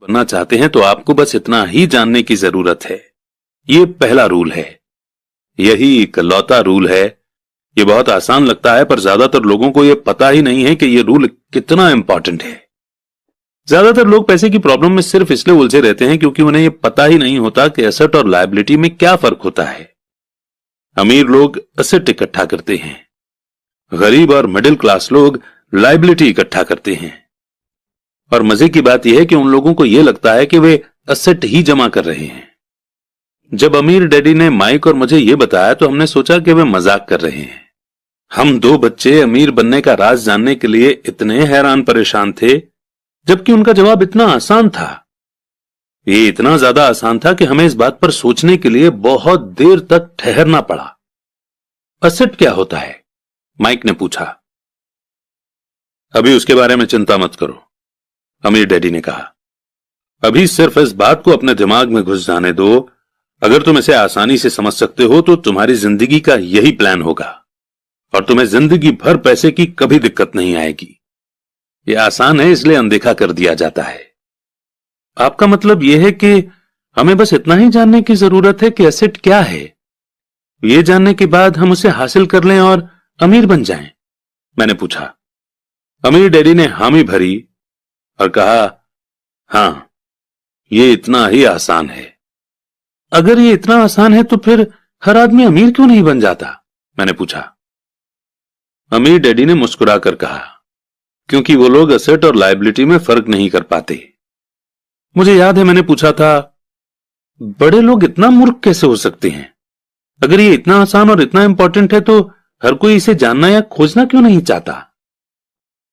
बनना चाहते हैं तो आपको बस इतना ही जानने की जरूरत है। ये पहला रूल है, यही इकलौता रूल है। ये बहुत आसान लगता है पर ज्यादातर लोगों को यह पता ही नहीं है कि यह रूल कितना इंपॉर्टेंट है। ज्यादातर लोग पैसे की प्रॉब्लम में सिर्फ इसलिए उलझे रहते हैं क्योंकि उन्हें यह पता ही नहीं होता कि एसेट और लायबिलिटी में क्या फर्क होता है। अमीर लोग एसेट इकट्ठा करते हैं, गरीब और मिडिल क्लास लोग लायबिलिटी इकट्ठा करते हैं। और मजे की बात यह है कि उन लोगों को यह लगता है कि वे एसेट ही जमा कर रहे हैं। जब अमीर डैडी ने माइक और मुझे यह बताया तो हमने सोचा कि वे मजाक कर रहे हैं। हम दो बच्चे अमीर बनने का राज जानने के लिए इतने हैरान परेशान थे, जबकि उनका जवाब इतना आसान था। ये इतना ज्यादा आसान था कि हमें इस बात पर सोचने के लिए बहुत देर तक ठहरना पड़ा। एसेट क्या होता है? माइक ने पूछा। अभी उसके बारे में चिंता मत करो, अमीर डैडी ने कहा। अभी सिर्फ इस बात को अपने दिमाग में घुस जाने दो। अगर तुम इसे आसानी से समझ सकते हो तो तुम्हारी जिंदगी का यही प्लान होगा और तुम्हें जिंदगी भर पैसे की कभी दिक्कत नहीं आएगी। यह आसान है इसलिए अनदेखा कर दिया जाता है। आपका मतलब यह है कि हमें बस इतना ही जानने की जरूरत है कि एसेट क्या है। यह जानने के बाद हम उसे हासिल कर लें और अमीर बन जाएं? मैंने पूछा। अमीर डैडी ने हामी भरी और कहा, हां, यह इतना ही आसान है। अगर ये इतना आसान है तो फिर हर आदमी अमीर क्यों नहीं बन जाता? मैंने पूछा। अमीर डैडी ने मुस्कुराकर कहा, क्योंकि वो लोग एसेट और लायबिलिटी में फर्क नहीं कर पाते। मुझे याद है मैंने पूछा था, बड़े लोग इतना मूर्ख कैसे हो सकते हैं? अगर ये इतना आसान और इतना इंपॉर्टेंट है तो हर कोई इसे जानना या खोजना क्यों नहीं चाहता?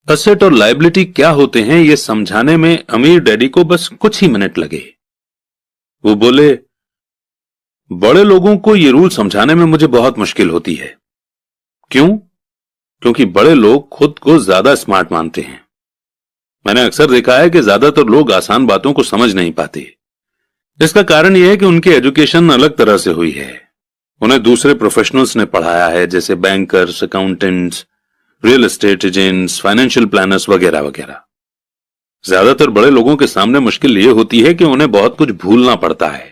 एसेट और लायबिलिटी क्या होते हैं यह समझाने में अमीर डैडी को बस कुछ ही मिनट लगे। वो बोले, बड़े लोगों को यह रूल समझाने में मुझे बहुत मुश्किल होती है। क्यों? क्योंकि बड़े लोग खुद को ज्यादा स्मार्ट मानते हैं। मैंने अक्सर देखा है कि ज्यादातर लोग आसान बातों को समझ नहीं पाते। इसका कारण यह है कि उनकी एजुकेशन अलग तरह से हुई है। उन्हें दूसरे प्रोफेशनल्स ने पढ़ाया है, जैसे bankers, accountants, real estate agents, financial planners वगैरह वगैरह। ज्यादातर बड़े लोगों के सामने मुश्किल यह होती है कि उन्हें बहुत कुछ भूलना पड़ता है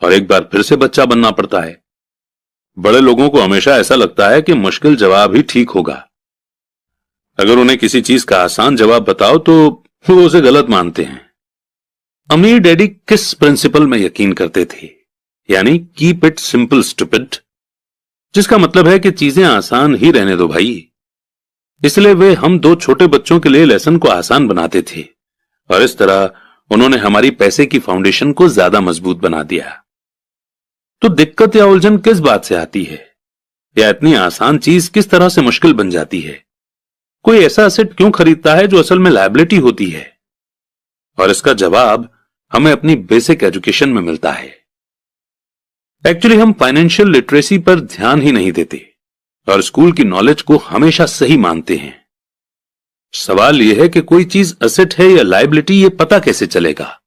और एक बार फिर से बच्चा बनना पड़ता है। बड़े लोगों को हमेशा ऐसा लगता है कि मुश्किल जवाब ही ठीक होगा। अगर उन्हें किसी चीज का आसान जवाब बताओ तो वो उसे गलत मानते हैं। अमीर डैडी किस प्रिंसिपल में यकीन करते थे? यानी कीप इट सिंपल स्टूपिड, जिसका मतलब है कि चीजें आसान ही रहने दो भाई। इसलिए वे हम दो छोटे बच्चों के लिए लेसन को आसान बनाते थे और इस तरह उन्होंने हमारी पैसे की फाउंडेशन को ज्यादा मजबूत बना दिया। तो दिक्कत या उलझन किस बात से आती है? या इतनी आसान चीज किस तरह से मुश्किल बन जाती है? कोई ऐसा एसेट क्यों खरीदता है जो असल में लायबिलिटी होती है? और इसका जवाब हमें अपनी बेसिक एजुकेशन में मिलता है। एक्चुअली हम फाइनेंशियल लिटरेसी पर ध्यान ही नहीं देते और स्कूल की नॉलेज को हमेशा सही मानते हैं। सवाल यह है कि कोई चीज एसेट है या लायबिलिटी, यह पता कैसे चलेगा?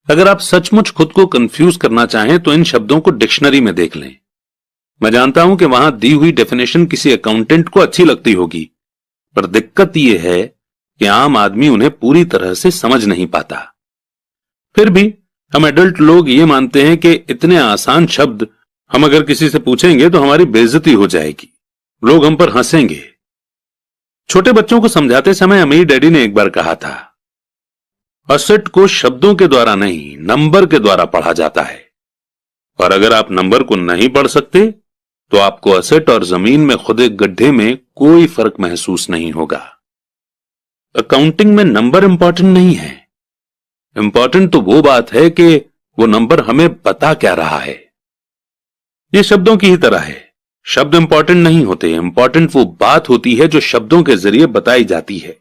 अगर आप सचमुच खुद को कंफ्यूज करना चाहें तो इन शब्दों को डिक्शनरी में देख लें। मैं जानता हूं कि वहां दी हुई डेफिनेशन किसी अकाउंटेंट को अच्छी लगती होगी, पर दिक्कत यह है कि आम आदमी उन्हें पूरी तरह से समझ नहीं पाता। फिर भी हम एडल्ट लोग ये मानते हैं कि इतने आसान शब्द हम अगर किसी से पूछेंगे तो हमारी बेइज्जती हो जाएगी, लोग हम पर हंसेंगे। छोटे बच्चों को समझाते समय अमीर डैडी ने एक बार कहा था, एसेट को शब्दों के द्वारा नहीं, नंबर के द्वारा पढ़ा जाता है। और अगर आप नंबर को नहीं पढ़ सकते तो आपको एसेट और जमीन में खुदे गड्ढे में कोई फर्क महसूस नहीं होगा। अकाउंटिंग में नंबर इंपॉर्टेंट नहीं है, इंपॉर्टेंट तो वो बात है कि वो नंबर हमें बता क्या रहा है। ये शब्दों की ही तरह है, शब्द इंपॉर्टेंट नहीं होते, इंपॉर्टेंट वो बात होती है जो शब्दों के जरिए बताई जाती है।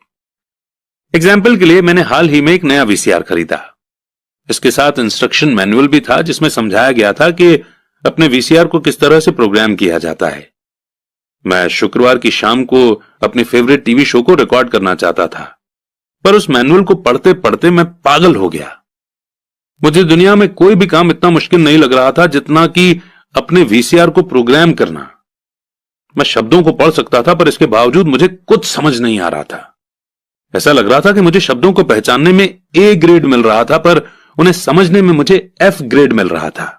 एग्जाम्पल के लिए मैंने हाल ही में एक नया वीसीआर खरीदा। इसके साथ इंस्ट्रक्शन मैनुअल भी था जिसमें समझाया गया था कि अपने वीसीआर को किस तरह से प्रोग्राम किया जाता है। मैं शुक्रवार की शाम को अपनी फेवरेट टीवी शो को रिकॉर्ड करना चाहता था, पर उस मैनुअल को पढ़ते पढ़ते मैं पागल हो गया। मुझे दुनिया में कोई भी काम इतना मुश्किल नहीं लग रहा था जितना कि अपने वीसीआर को प्रोग्राम करना। मैं शब्दों को पढ़ सकता था पर इसके बावजूद मुझे कुछ समझ नहीं आ रहा था। ऐसा लग रहा था कि मुझे शब्दों को पहचानने में ए ग्रेड मिल रहा था, पर उन्हें समझने में मुझे एफ ग्रेड मिल रहा था।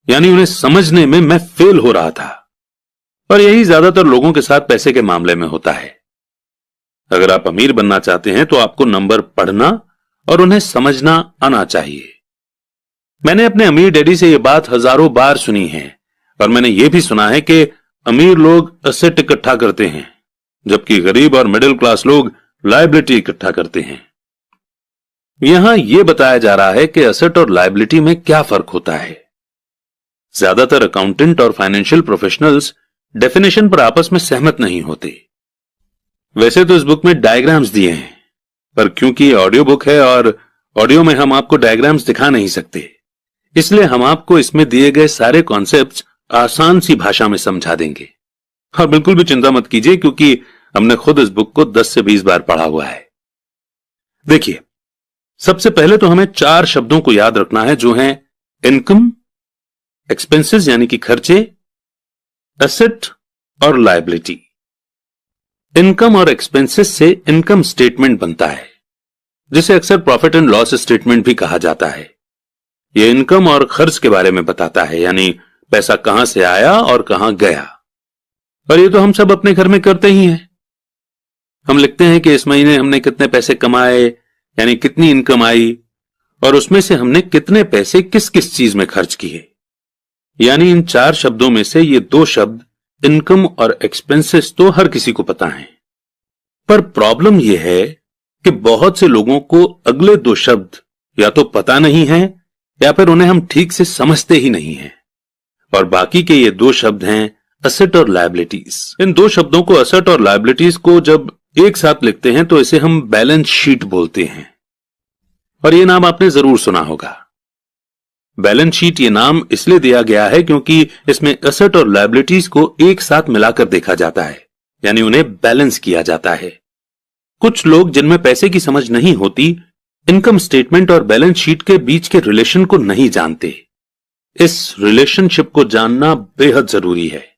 यानी उन्हें समझने में मैं फेल हो रहा था। और यही ज्यादातर लोगों के साथ पैसे के मामले में होता है। अगर आप अमीर बनना चाहते हैं तो आपको नंबर पढ़ना और उन्हें समझना आना चाहिए। मैंने अपने अमीर डैडी से यह बात हजारों बार सुनी है, और मैंने यह भी सुना है कि अमीर लोग एसेट इकट्ठा करते हैं, जबकि गरीब और मिडिल क्लास लोग लायबिलिटी इकट्ठा करते हैं। यहां यह बताया जा रहा है कि एसेट और लायबिलिटी में क्या फर्क होता है। ज्यादातर अकाउंटेंट और फाइनेंशियल प्रोफेशनल्स डेफिनेशन पर आपस में सहमत नहीं होते। वैसे तो इस बुक में डायग्राम्स दिए हैं, पर क्योंकि ये ऑडियो बुक है और ऑडियो में हम आपको डायग्राम्स दिखा नहीं सकते, इसलिए हम आपको इसमें दिए गए सारे कॉन्सेप्ट्स आसान सी भाषा में समझा देंगे। और बिल्कुल भी चिंता मत कीजिए, क्योंकि हमने खुद इस बुक को 10 से 20 बार पढ़ा हुआ है। देखिए, सबसे पहले तो हमें 4 शब्दों को याद रखना है, जो हैं इनकम, एक्सपेंसेस यानी कि खर्चे, एसेट और लायबिलिटी। इनकम और एक्सपेंसेस से इनकम स्टेटमेंट बनता है, जिसे अक्सर प्रॉफिट एंड लॉस स्टेटमेंट भी कहा जाता है। यह इनकम और खर्च के बारे में बताता है, यानी पैसा कहां से आया और कहां गया। और ये तो हम सब अपने घर में करते ही हैं। हम लिखते हैं कि इस महीने हमने कितने पैसे कमाए, यानी कितनी इनकम आई, और उसमें से हमने कितने पैसे किस किस चीज में खर्च किए। यानी इन 4 शब्दों में से ये 2 शब्द इनकम और एक्सपेंसेस तो हर किसी को पता है, पर प्रॉब्लम यह है कि बहुत से लोगों को अगले 2 शब्द या तो पता नहीं है, या फिर उन्हें हम ठीक से समझते ही नहीं हैं। और बाकी के ये 2 शब्द हैं एसेट और लायबिलिटीज। इन 2 शब्दों को, एसेट और लायबिलिटीज को, जब एक साथ लिखते हैं तो इसे हम बैलेंस शीट बोलते हैं। और यह नाम आपने जरूर सुना होगा। बैलेंस शीट ये नाम इसलिए दिया गया है क्योंकि इसमें एसेट और लायबिलिटीज को एक साथ मिलाकर देखा जाता है, यानी उन्हें बैलेंस किया जाता है। कुछ लोग जिनमें पैसे की समझ नहीं होती, इनकम स्टेटमेंट और बैलेंस शीट के बीच के रिलेशन को नहीं जानते। इस रिलेशनशिप को जानना बेहद जरूरी है।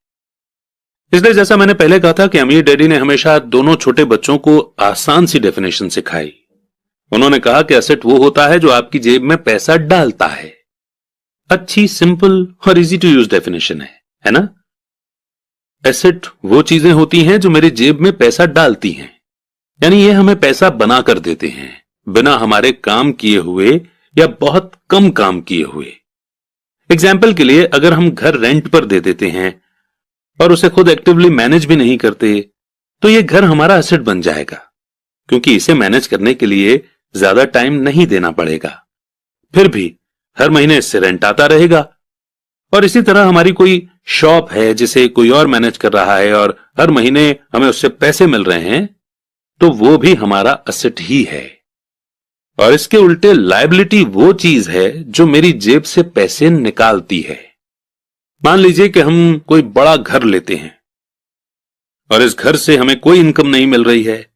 इसलिए जैसा मैंने पहले कहा था कि अमीर डैडी ने हमेशा दोनों छोटे बच्चों को आसान सी डेफिनेशन सिखाई। उन्होंने कहा कि एसेट वो होता है जो आपकी जेब में पैसा डालता है। अच्छी, सिंपल और इजी टू यूज डेफिनेशन है ना। एसेट वो चीजें होती हैं जो मेरे जेब में पैसा डालती हैं, यानी ये हमें पैसा बना कर देते हैं, बिना हमारे काम किए हुए या बहुत कम काम किए हुए। एग्जाम्पल के लिए, अगर हम घर रेंट पर दे देते हैं और उसे खुद एक्टिवली मैनेज भी नहीं करते, तो यह घर हमारा एसेट बन जाएगा, क्योंकि इसे मैनेज करने के लिए ज्यादा टाइम नहीं देना पड़ेगा। फिर भी हर महीने इससे रेंट आता रहेगा। और इसी तरह हमारी कोई शॉप है जिसे कोई और मैनेज कर रहा है और हर महीने हमें उससे पैसे मिल रहे हैं, तो वो भी हमारा एसेट ही है। और इसके उल्टे लायबिलिटी वो चीज है जो मेरी जेब से पैसे निकालती है। मान लीजिए कि हम कोई बड़ा घर लेते हैं और इस घर से हमें कोई इनकम नहीं मिल रही है,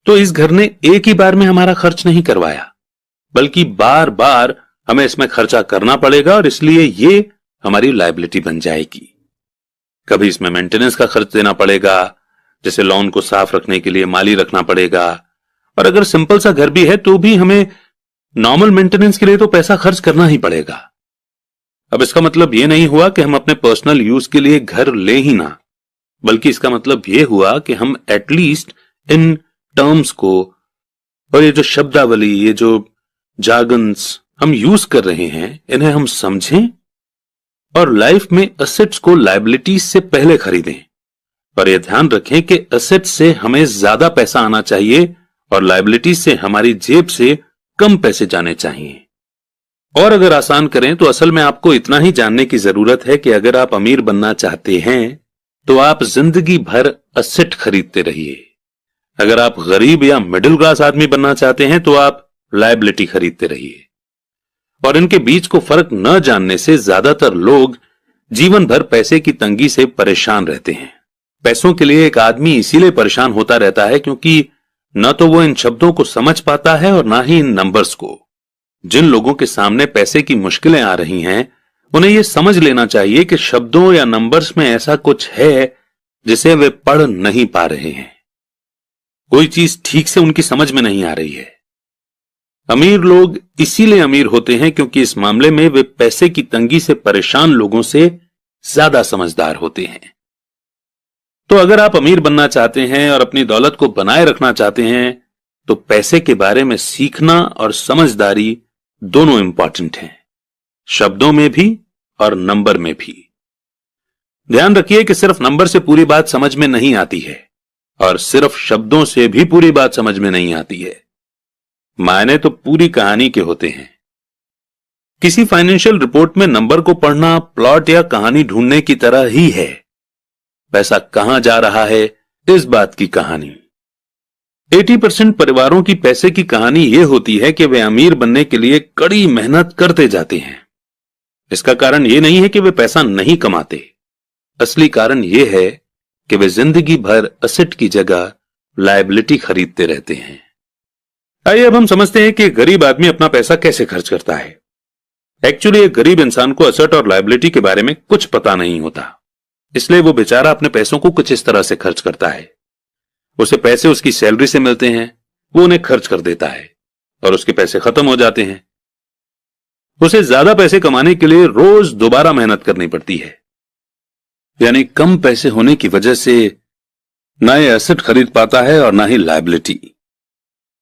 तो इस घर ने एक ही बार में हमारा खर्च नहीं करवाया, बल्कि बार बार हमें इसमें खर्चा करना पड़ेगा, और इसलिए ये हमारी लायबिलिटी बन जाएगी। कभी इसमें मेंटेनेंस का खर्च देना पड़ेगा, जैसे लॉन को साफ रखने के लिए माली रखना पड़ेगा। और अगर सिंपल सा घर भी है तो भी हमें नॉर्मल मेंटेनेंस के लिए तो पैसा खर्च करना ही पड़ेगा। अब इसका मतलब यह नहीं हुआ कि हम अपने पर्सनल यूज के लिए घर ले ही ना, बल्कि इसका मतलब यह हुआ कि हम एटलीस्ट इन टर्म्स को, और ये जो शब्दावली, ये जो जार्गन्स हम यूज कर रहे हैं, इन्हें हम समझें और लाइफ में एसेट्स को लायबिलिटीज से पहले खरीदें। पर यह ध्यान रखें कि एसेट से हमें ज्यादा पैसा आना चाहिए और लायबिलिटीज से हमारी जेब से कम पैसे जाने चाहिए। और अगर आसान करें तो असल में आपको इतना ही जानने की जरूरत है कि अगर आप अमीर बनना चाहते हैं तो आप जिंदगी भर एसेट खरीदते रहिए। अगर आप गरीब या मिडिल क्लास आदमी बनना चाहते हैं तो आप लायबिलिटी खरीदते रहिए। और इनके बीच को फर्क न जानने से ज्यादातर लोग जीवन भर पैसे की तंगी से परेशान रहते हैं। पैसों के लिए एक आदमी इसीलिए परेशान होता रहता है क्योंकि न तो वो इन शब्दों को समझ पाता है और ना ही इन नंबर्स को। जिन लोगों के सामने पैसे की मुश्किलें आ रही हैं, उन्हें यह समझ लेना चाहिए कि शब्दों या नंबर्स में ऐसा कुछ है जिसे वे पढ़ नहीं पा रहे हैं। कोई चीज ठीक से उनकी समझ में नहीं आ रही है। अमीर लोग इसीलिए अमीर होते हैं क्योंकि इस मामले में वे पैसे की तंगी से परेशान लोगों से ज्यादा समझदार होते हैं। तो अगर आप अमीर बनना चाहते हैं और अपनी दौलत को बनाए रखना चाहते हैं तो पैसे के बारे में सीखना और समझदारी दोनों इंपॉर्टेंट हैं, शब्दों में भी और नंबर में भी। ध्यान रखिए कि सिर्फ नंबर से पूरी बात समझ में नहीं आती है और सिर्फ शब्दों से भी पूरी बात समझ में नहीं आती है। मायने तो पूरी कहानी के होते हैं। किसी फाइनेंशियल रिपोर्ट में नंबर को पढ़ना प्लॉट या कहानी ढूंढने की तरह ही है। पैसा कहां जा रहा है, इस बात की कहानी। 80% परिवारों की पैसे की कहानी यह होती है कि वे अमीर बनने के लिए कड़ी मेहनत करते जाते हैं। इसका कारण यह नहीं है कि वे पैसा नहीं कमाते, असली कारण यह है कि वे जिंदगी भर एसेट की जगह लायबिलिटी खरीदते रहते हैं। आइए अब हम समझते हैं कि गरीब आदमी अपना पैसा कैसे खर्च करता है। एक्चुअली एक गरीब इंसान को एसेट और लायबिलिटी के बारे में कुछ पता नहीं होता, इसलिए वो बेचारा अपने पैसों को कुछ इस तरह से खर्च करता है। उसे पैसे उसकी सैलरी से मिलते हैं, वो उन्हें खर्च कर देता है और उसके पैसे खत्म हो जाते हैं। उसे ज्यादा पैसे कमाने के लिए रोज दोबारा मेहनत करनी पड़ती है, यानी कम पैसे होने की वजह से ना ये एसेट खरीद पाता है और ना ही लायबिलिटी।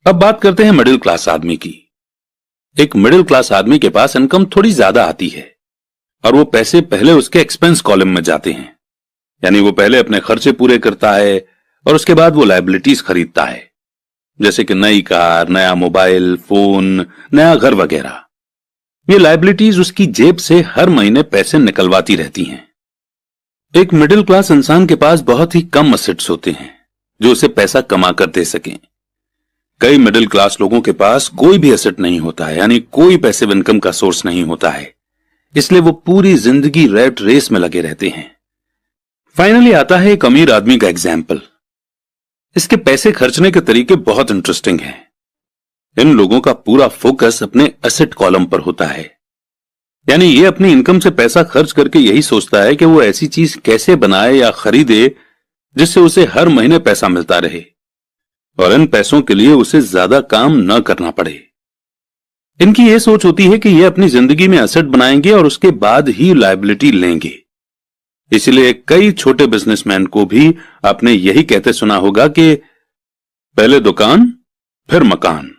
अब बात करते हैं मिडिल क्लास आदमी की। एक मिडिल क्लास आदमी के पास इनकम थोड़ी ज्यादा आती है और वो पैसे पहले उसके एक्सपेंस कॉलम में जाते हैं, यानी वो पहले अपने खर्चे पूरे करता है और उसके बाद वो लायबिलिटीज खरीदता है, जैसे कि नई कार, नया मोबाइल फोन, नया घर वगैरह। ये लायबिलिटीज उसकी जेब से हर महीने पैसे निकलवाती रहती हैं। एक मिडिल क्लास इंसान के पास बहुत ही कम एसेट्स होते हैं जो उसे पैसा कमा कर दे सकें। कई मिडिल क्लास लोगों के पास कोई भी एसेट नहीं होता है, यानी कोई पैसिव इनकम का सोर्स नहीं होता है, इसलिए वो पूरी जिंदगी रैट रेस में लगे रहते हैं। फाइनली आता है एक अमीर आदमी का एग्जाम्पल। इसके पैसे खर्चने के तरीके बहुत इंटरेस्टिंग हैं। इन लोगों का पूरा फोकस अपने एसेट कॉलम पर होता है, यानी ये अपनी इनकम से पैसा खर्च करके यही सोचता है कि वो ऐसी चीज कैसे बनाए या खरीदे जिससे उसे हर महीने पैसा मिलता रहे और इन पैसों के लिए उसे ज्यादा काम न करना पड़े। इनकी यह सोच होती है कि ये अपनी जिंदगी में एसेट बनाएंगे और उसके बाद ही लायबिलिटी लेंगे। इसलिए कई छोटे बिजनेसमैन को भी आपने यही कहते सुना होगा कि पहले दुकान फिर मकान।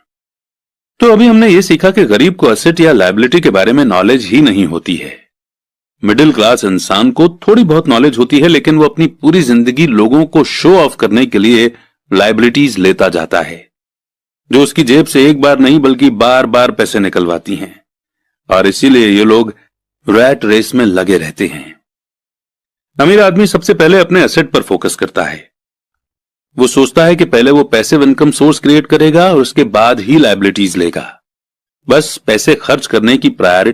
तो अभी हमने ये सीखा कि गरीब को एसेट या लायबिलिटी के बारे में नॉलेज ही नहीं होती है। मिडिल क्लास इंसान को थोड़ी बहुत नॉलेज होती है, लेकिन वो अपनी पूरी जिंदगी लोगों को शो ऑफ करने के लिए लायबिलिटीज लेता जाता है, जो उसकी जेब से एक बार नहीं बल्कि बार बार पैसे निकलवाती हैं, और इसीलिए ये लोग रैट रेस में लगे रहते हैं। अमीर आदमी सबसे पहले अपने एसेट पर फोकस करता है। वो सोचता है कि पहले वो पैसिव इनकम सोर्स क्रिएट करेगा और उसके बाद ही लायबिलिटीज लेगा। बस पैसे खर्च करने की प्रायोरिटी